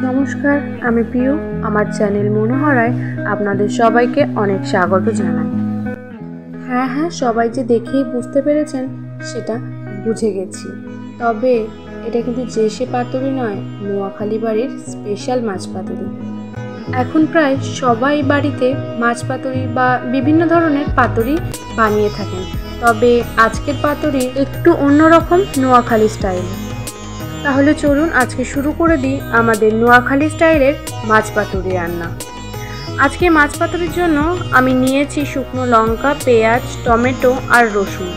নমস্কার, আমি পিউ। আমার চ্যানেল মনোহরায় আপনাদের সবাইকে অনেক স্বাগত জানাই। হ্যাঁ, সবাই যে দেখেই বুঝতে পেরেছেন সেটা বুঝে গেছি। তবে এটা কিন্তু জেসে পাতুরি নয়, নোয়াখালী বাড়ির স্পেশাল মাছ পাতুরি। এখন প্রায় সবাই বাড়িতে মাছ পাতুরি বা বিভিন্ন ধরনের পাতুরি বানিয়ে থাকেন, তবে আজকের পাতুরি একটু অন্যরকম, নোয়াখালী স্টাইল। তাহলে চলুন আজকে শুরু করে দিই আমাদের নোয়াখালী স্টাইলের মাছ পাতুরি রান্না। আজকে মাছ পাতুরির জন্য আমি নিয়েছি শুকনো লঙ্কা, পেঁয়াজ, টমেটো আর রসুন।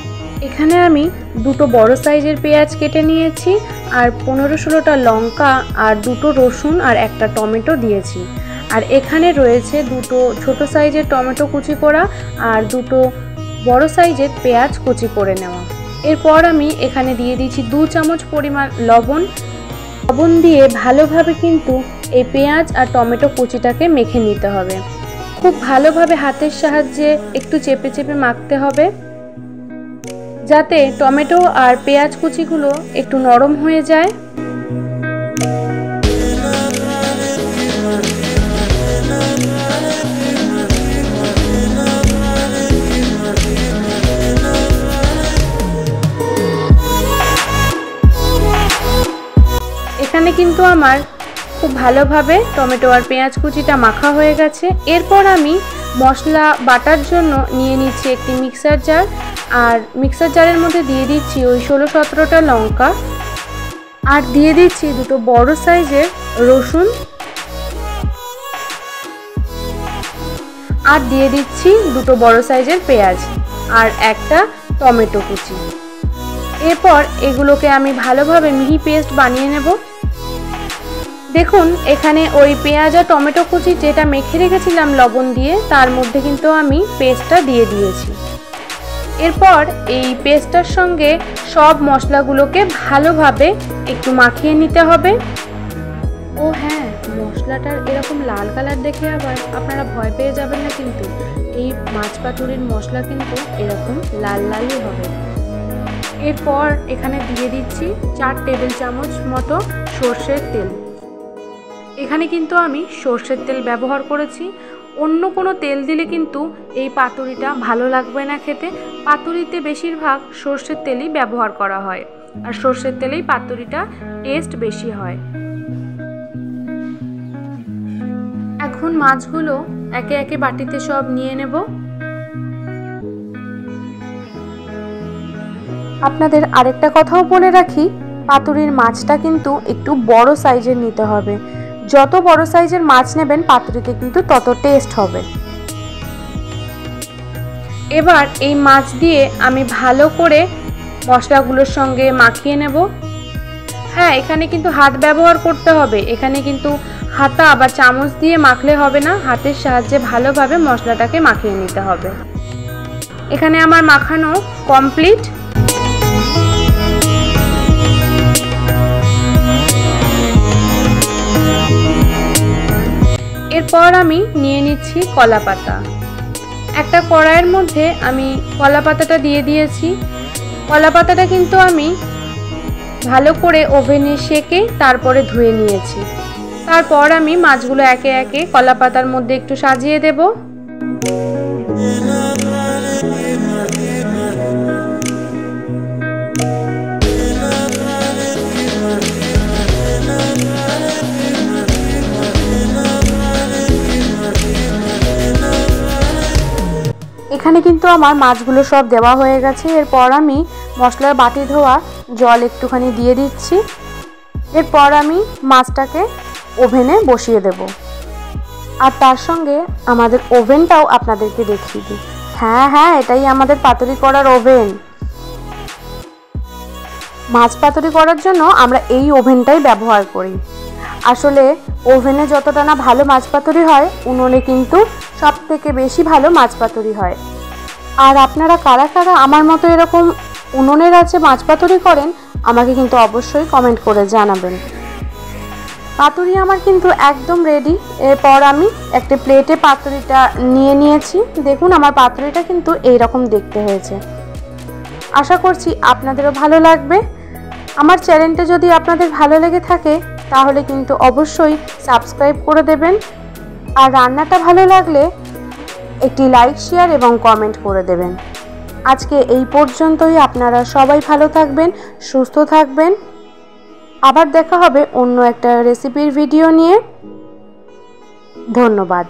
এখানে আমি দুটো বড় সাইজের পেঁয়াজ কেটে নিয়েছি, আর 15-16টা লঙ্কা আর দুটো রসুন আর একটা টমেটো দিয়েছি। আর এখানে রয়েছে দুটো ছোট সাইজের টমেটো কুচি করা আর দুটো বড় সাইজের পেঁয়াজ কুচি করে নেওয়া। এরপর আমি এখানে দিয়ে দিচ্ছি 2 চামচ পরিমাণ লবণ দিয়ে ভালোভাবে কিন্তু এই পেঁয়াজ আর টমেটো কুচিটাকে মেখে নিতে হবে। খুব ভালোভাবে হাতের সাহায্যে একটু চেপে চেপে মাখতে হবে, যাতে টমেটো আর পেঁয়াজ কুচিগুলো একটু নরম হয়ে যায়। এখানে কিন্তু আমার খুব ভালোভাবে টমেটো আর পেঁয়াজ কুচিটা মাখা হয়ে গেছে। এরপর আমি মশলা বাটার জন্য নিয়ে নিচ্ছি একটি মিক্সার জার, আর মিক্সার জারের মধ্যে দিয়ে দিচ্ছি ওই 16-17টা লঙ্কা, আর দিয়ে দিচ্ছি দুটো বড় সাইজের রসুন, আর দিয়ে দিচ্ছি দুটো বড় সাইজের পেঁয়াজ আর একটা টমেটো কুচি। এরপর এগুলোকে আমি ভালোভাবে মিহি পেস্ট বানিয়ে নেব। দেখুন এখানে ওই পেঁয়াজ আর টমেটো কুচি যেটা মেখে রেখেছিলাম লবণ দিয়ে, তার মধ্যে কিন্তু আমি পেস্টটা দিয়ে দিয়েছি। এরপর এই পেস্টটার সঙ্গে সব মশলাগুলোকে ভালোভাবে একটু মাখিয়ে নিতে হবে। ও হ্যাঁ, মশলাটার এরকম লাল কালার দেখে আবার আপনারা ভয় পেয়ে যাবেন না, কিন্তু এই মাছ পাতুরির মশলা কিন্তু এরকম লাল লালই হবে। এরপর এখানে দিয়ে দিচ্ছি 4 টেবিল চামচ মতো সর্ষের তেল। এখানে কিন্তু আমি সর্ষের তেল ব্যবহার করেছি, অন্য কোনো তেল দিলে কিন্তু এই পাতুরিটা ভালো লাগবে না খেতে। পাতুরিতে বেশিরভাগ সর্ষের তেলই ব্যবহার করা হয়, আর সর্ষের তেলেই পাতুরিটা টেস্ট বেশি হয়। এখন মাছগুলো একে একে বাটিতে সব নিয়ে নেব। আপনাদের আরেকটা কথাও বলে রাখি, পাতুরির মাছটা কিন্তু একটু বড় সাইজের নিতে হবে। যত বড় সাইজের মাছ নেবেন পাতুরিতে কিন্তু তত টেস্ট হবে। এবার এই মাছ দিয়ে আমি ভালো করে মশলাগুলোর সঙ্গে মাখিয়ে নেব। হ্যাঁ, এখানে কিন্তু হাত ব্যবহার করতে হবে, এখানে কিন্তু হাতা বা চামচ দিয়ে মাখলে হবে না, হাতের সাহায্যে ভালোভাবে মশলাটাকে মাখিয়ে নিতে হবে। এখানে আমার মাখানো কমপ্লিট। এরপর আমি নিয়ে নিচ্ছি কলা পাতা। একটা কড়াইয়ের মধ্যে আমি কলা পাতাটা দিয়ে দিয়েছি। কলা পাতাটা কিন্তু আমি ভালো করে ওভেনে সেঁকে তারপরে ধুয়ে নিয়েছি। তারপর আমি মাছগুলো একে একে কলা পাতার মধ্যে একটু সাজিয়ে দেব। এখানে কিন্তু আমার মাছগুলো সব দেওয়া হয়ে গেছে। এরপর আমি মশলার বাটি ধোয়া জল একটুখানি দিয়ে দিচ্ছি। এরপর আমি মাছটাকে ওভেনে বসিয়ে দেব, আর তার সঙ্গে আমাদের ওভেনটাও আপনাদেরকে দেখিয়ে দিই। হ্যাঁ, এটাই আমাদের পাতুরি করার ওভেন। মাছ পাতুরি করার জন্য আমরা এই ওভেনটাই ব্যবহার করি। আসলে ওভেনে যতটা না ভালো মাছ পাতুরি হয়, উনুনে কিন্তু সব থেকে বেশি ভালো মাছ পাতুরি হয়। আর আপনারা কারা কারা আমার মতো এরকম উনুনের আছে মাছ পাতুরি করেন, আমাকে কিন্তু অবশ্যই কমেন্ট করে জানাবেন। পাতুরি আমার কিন্তু একদম রেডি। এরপর আমি একটা প্লেটে পাতুরিটা নিয়ে নিয়েছি। দেখুন আমার পাতুরিটা কিন্তু এইরকম দেখতে হয়েছে। আশা করছি আপনাদেরও ভালো লাগবে। আমার চ্যানেলটা যদি আপনাদের ভালো লেগে থাকে তাহলে কিন্তু অবশ্যই সাবস্ক্রাইব করে দেবেন। আর রান্নাটা ভালো লাগলে একটি লাইক, শেয়ার এবং কমেন্ট করে দেবেন। আজকে এই পর্যন্তই। আপনারা সবাই ভালো থাকবেন, সুস্থ থাকবেন। আবার দেখা হবে অন্য একটা রেসিপির ভিডিও নিয়ে। ধন্যবাদ।